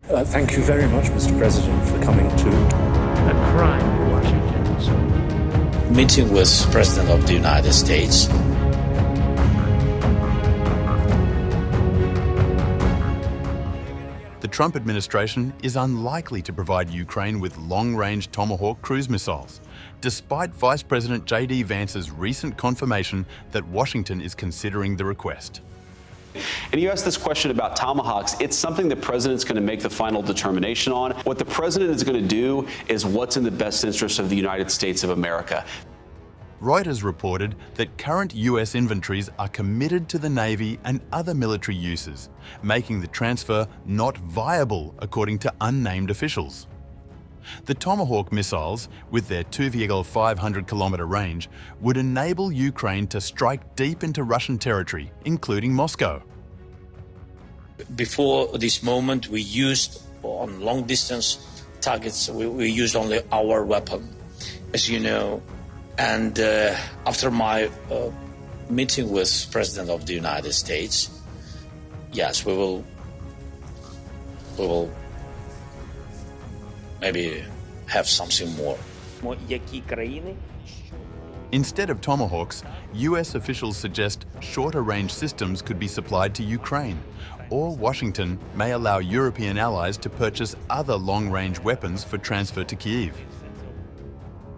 Thank you very much, Mr. President, for coming to a crime in Washington. So, meeting with President of the United States. The Trump administration is unlikely to provide Ukraine with long-range Tomahawk cruise missiles, despite Vice President JD Vance's recent confirmation that Washington is considering the request. And you asked this question about Tomahawks. It's something the president's going to make the final determination on. What the president is going to do is what's in the best interest of the United States of America. Reuters reported that current US inventories are committed to the Navy and other military uses, making the transfer not viable, according to unnamed officials. The Tomahawk missiles, with their 2,500-kilometer range, would enable Ukraine to strike deep into Russian territory, including Moscow. Before this moment, we used on long-distance targets, we used only our weapon, as you know. And after my meeting with President of the United States, yes, we will maybe have something more. Instead of Tomahawks, US officials suggest shorter-range systems could be supplied to Ukraine, or Washington may allow European allies to purchase other long-range weapons for transfer to Kyiv.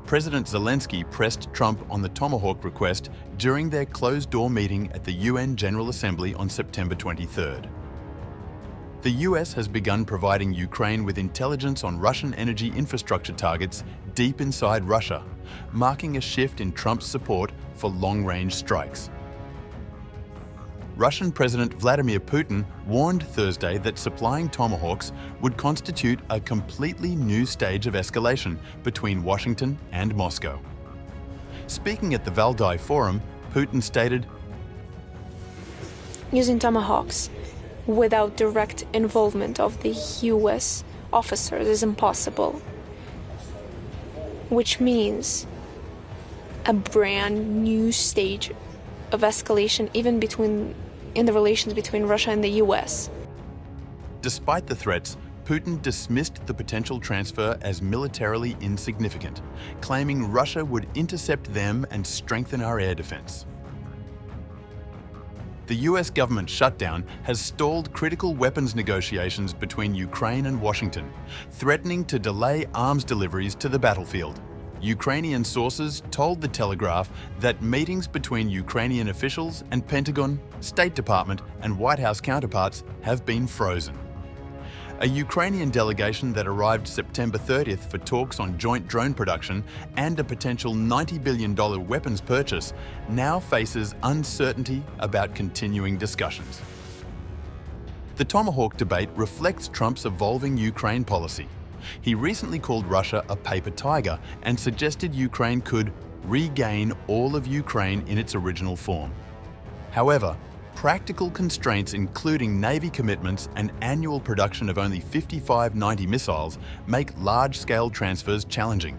President Zelensky pressed Trump on the Tomahawk request during their closed-door meeting at the UN General Assembly on September 23rd. The US has begun providing Ukraine with intelligence on Russian energy infrastructure targets deep inside Russia, marking a shift in Trump's support for long-range strikes. Russian President Vladimir Putin warned Thursday that supplying Tomahawks would constitute a completely new stage of escalation between Washington and Moscow. Speaking at the Valdai Forum, Putin stated, "Using Tomahawks without direct involvement of the US officers is impossible, which means a brand new stage of escalation even in the relations between Russia and the US." Despite the threats, Putin dismissed the potential transfer as militarily insignificant, claiming Russia would intercept them and strengthen our air defense. The US government shutdown has stalled critical weapons negotiations between Ukraine and Washington, threatening to delay arms deliveries to the battlefield. Ukrainian sources told The Telegraph that meetings between Ukrainian officials and Pentagon, State Department, and White House counterparts have been frozen. A Ukrainian delegation that arrived September 30th for talks on joint drone production and a potential $90 billion weapons purchase now faces uncertainty about continuing discussions. The Tomahawk debate reflects Trump's evolving Ukraine policy. He recently called Russia a paper tiger and suggested Ukraine could regain all of Ukraine in its original form. However, practical constraints including Navy commitments and annual production of only 55 90 missiles make large-scale transfers challenging.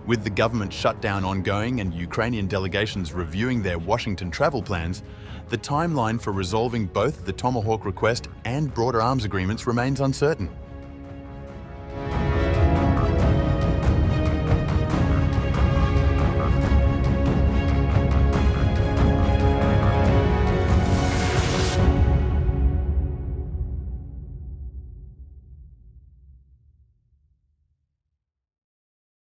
With the government shutdown ongoing and Ukrainian delegations reviewing their Washington travel plans, the timeline for resolving both the Tomahawk request and broader arms agreements remains uncertain.